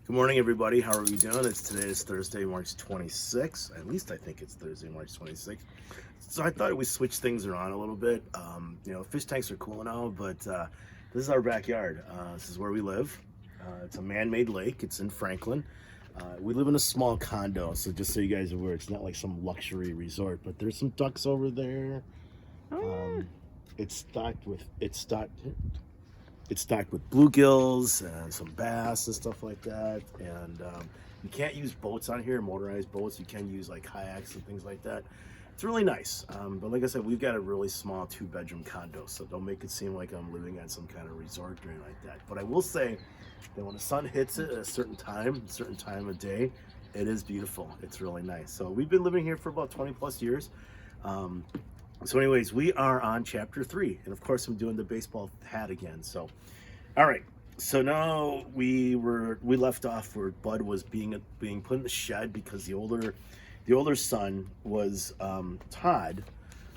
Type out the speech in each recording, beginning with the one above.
Good morning, everybody. How are we doing? Today is Thursday, March 26th. At least I think it's Thursday, March 26th. So I thought we switch things around a little bit. Fish tanks are cool now, but this is our backyard. This is where we live. It's a man-made lake. It's in Franklin. We live in a small condo, so just so you guys are aware, it's not like some luxury resort. But there's some ducks over there. It's stocked with bluegills and some bass and stuff like that. And you can't use boats on here, motorized boats. You can use like kayaks and things like that. It's really nice. But like I said, we've got a really small 2-bedroom condo, so don't make it seem like I'm living at some kind of resort or anything like that. But I will say that when the sun hits it at a certain time of day, it is beautiful. It's really nice. So we've been living here for about 20 plus years. So anyways, we are on chapter 3, and of course I'm doing the baseball hat again. So, all right. So now we left off where Bud was being put in the shed because the older son was Todd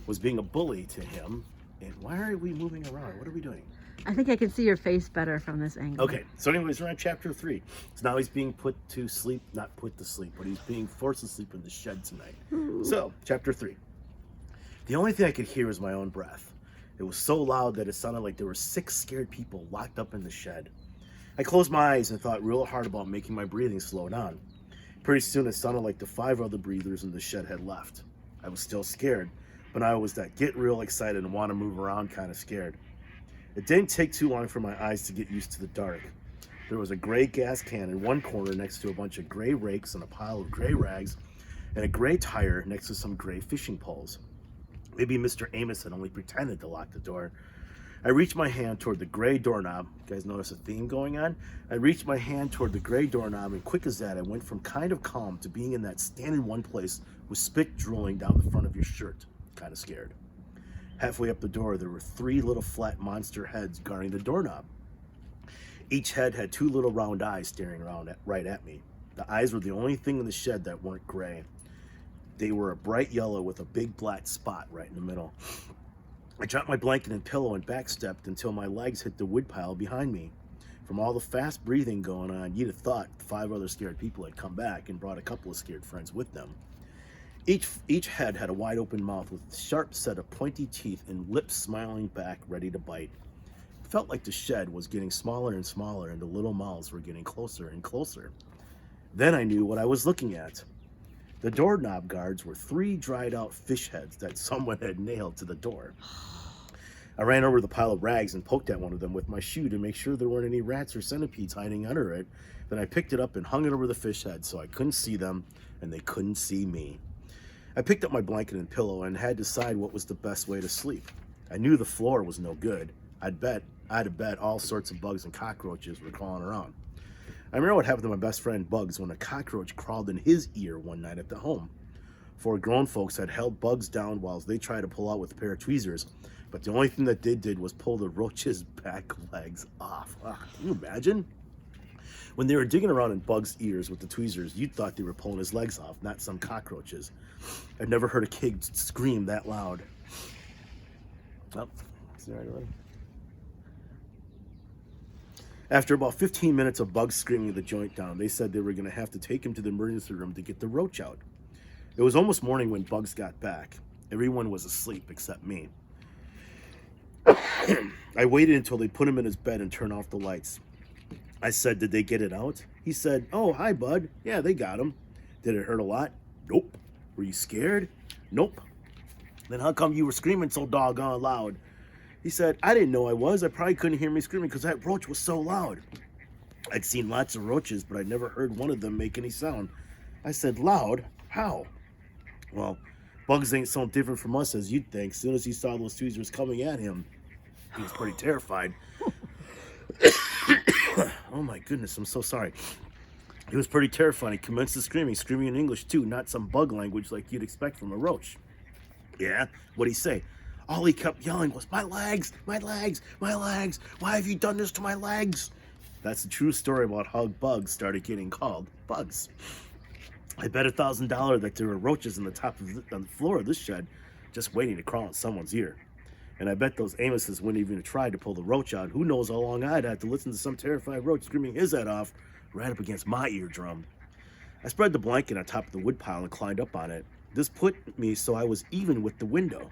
was being a bully to him. And why are we moving around? What are we doing? I think I can see your face better from this angle. Okay. So anyways, we're on chapter 3. So now he's being put to sleep, not put to sleep, but he's being forced to sleep in the shed tonight. Ooh. So chapter 3. The only thing I could hear was my own breath. It was so loud that it sounded like there were 6 scared people locked up in the shed. I closed my eyes and thought real hard about making my breathing slow down. Pretty soon it sounded like the 5 other breathers in the shed had left. I was still scared, but I was that get real excited and want to move around kind of scared. It didn't take too long for my eyes to get used to the dark. There was a gray gas can in one corner next to a bunch of gray rakes and a pile of gray rags, and a gray tire next to some gray fishing poles. Maybe Mr. Amos had only pretended to lock the door. I reached my hand toward the gray doorknob. You guys notice a theme going on? I reached my hand toward the gray doorknob, and quick as that, I went from kind of calm to being in that stand in one place with spit drooling down the front of your shirt. Kind of scared. Halfway up the door, there were 3 little flat monster heads guarding the doorknob. Each head had 2 little round eyes staring right at me. The eyes were the only thing in the shed that weren't gray. They were a bright yellow with a big black spot right in the middle. I dropped my blanket and pillow and backstepped until my legs hit the woodpile behind me. From all the fast breathing going on, you'd have thought 5 other scared people had come back and brought a couple of scared friends with them. Each head had a wide open mouth with a sharp set of pointy teeth and lips smiling back, ready to bite. It felt like the shed was getting smaller and smaller and the little mouths were getting closer and closer. Then I knew what I was looking at. The doorknob guards were 3 dried out fish heads that someone had nailed to the door. I ran over the pile of rags and poked at one of them with my shoe to make sure there weren't any rats or centipedes hiding under it. Then I picked it up and hung it over the fish head so I couldn't see them and they couldn't see me. I picked up my blanket and pillow and had to decide what was the best way to sleep. I knew the floor was no good. I'd have bet all sorts of bugs and cockroaches were crawling around. I remember what happened to my best friend Bugs when a cockroach crawled in his ear one night at the home. 4 grown folks had held Bugs down while they tried to pull out with a pair of tweezers, but the only thing that they did was pull the roach's back legs off. Can you imagine? When they were digging around in Bugs' ears with the tweezers, you'd thought they were pulling his legs off, not some cockroaches. I've never heard a kid scream that loud. Oh, is that right? After about 15 minutes of Bugs screaming the joint down, they said they were going to have to take him to the emergency room to get the roach out. It was almost morning when Bugs got back. Everyone was asleep except me. I waited until they put him in his bed and turned off the lights. I said, "Did they get it out?" He said, "Oh, hi, Bud. Yeah, they got him." "Did it hurt a lot?" "Nope." "Were you scared?" "Nope." "Then how come you were screaming so doggone loud?" He said, "I didn't know I was. I probably couldn't hear me screaming because that roach was so loud." I'd seen lots of roaches, but I'd never heard one of them make any sound. I said, "Loud? How?" "Well, Bugs ain't so different from us as you'd think. As soon as he saw those tweezers coming at him, he was pretty terrified." Oh my goodness, I'm so sorry. He was pretty terrified. He commenced to screaming in English too, not some bug language like you'd expect from a roach. "Yeah? What'd he say?" "All he kept yelling was, 'My legs, my legs, my legs. Why have you done this to my legs?'" That's the true story about how Bugs started getting called Bugs. I bet $1,000 that there were roaches on the floor of this shed just waiting to crawl in someone's ear. And I bet those Amoses wouldn't even have tried to pull the roach out. Who knows how long I'd have to listen to some terrified roach screaming his head off right up against my eardrum. I spread the blanket on top of the woodpile and climbed up on it. This put me so I was even with the window.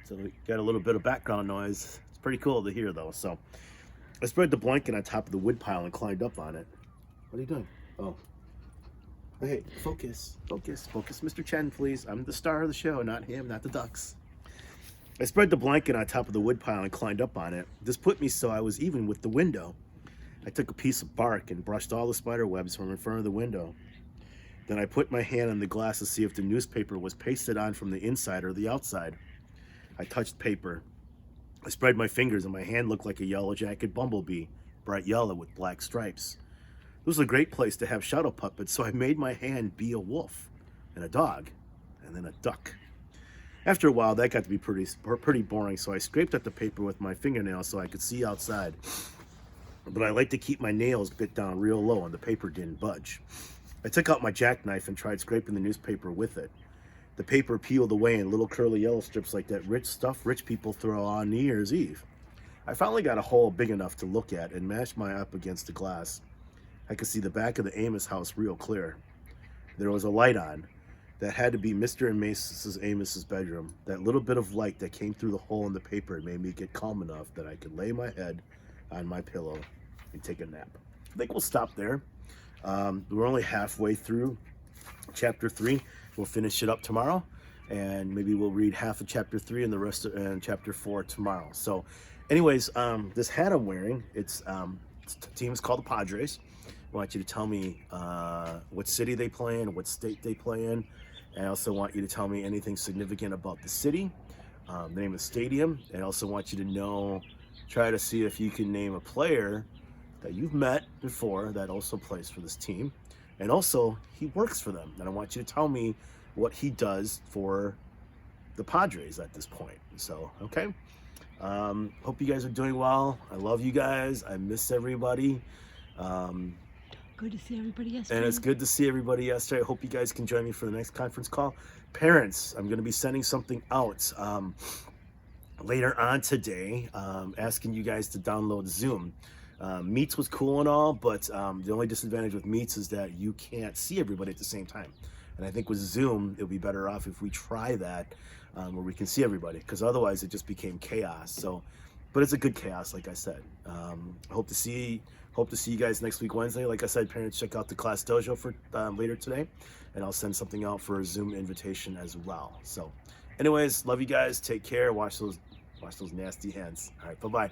So we got a little bit of background noise. It's pretty cool to hear, though. So I spread the blanket on top of the woodpile and climbed up on it. What are you doing? Oh. Hey, focus, Mr. Chen, please. I'm the star of the show, not him, not the ducks. I spread the blanket on top of the woodpile and climbed up on it. This put me so I was even with the window. I took a piece of bark and brushed all the spider webs from in front of the window. Then I put my hand on the glass to see if the newspaper was pasted on from the inside or the outside. I touched paper. I spread my fingers and my hand looked like a yellow-jacket bumblebee, bright yellow with black stripes. It was a great place to have shadow puppets, so I made my hand be a wolf, and a dog, and then a duck. After a while, that got to be pretty boring, so I scraped at the paper with my fingernails so I could see outside. But I like to keep my nails bit down real low, and the paper didn't budge. I took out my jackknife and tried scraping the newspaper with it. The paper peeled away in little curly yellow strips like that rich stuff rich people throw on New Year's Eve. I finally got a hole big enough to look at and mashed my up against the glass. I could see the back of the Amos house real clear. There was a light on. That had to be Mr. and Mrs. Amos's bedroom. That little bit of light that came through the hole in the paper made me get calm enough that I could lay my head on my pillow and take a nap. I think we'll stop there. We're only halfway through chapter 3. We'll finish it up tomorrow, and maybe we'll read half of chapter 3 and the rest of chapter 4 tomorrow. So anyways, this hat I'm wearing, it's team is called the Padres. I want you to tell me what city they play in, what state they play in. And I also want you to tell me anything significant about the city, the name of the stadium. And I also want you to try to see if you can name a player that you've met before that also plays for this team. And also, he works for them. And I want you to tell me what he does for the Padres at this point. So, okay. Hope you guys are doing well. I love you guys. I miss everybody. Good to see everybody yesterday. And it's good to see everybody yesterday. I hope you guys can join me for the next conference call. Parents, I'm going to be sending something out later on today, asking you guys to download Zoom. Meets was cool and all, but the only disadvantage with Meets is that you can't see everybody at the same time. And I think with Zoom, it'll be better off if we try that where we can see everybody, because otherwise it just became chaos. So, but it's a good chaos, like I said. I hope to see you guys next week, Wednesday. Like I said, parents, check out the Class Dojo for later today, and I'll send something out for a Zoom invitation as well. So anyways, love you guys. Take care. Wash those nasty hands. All right, bye-bye.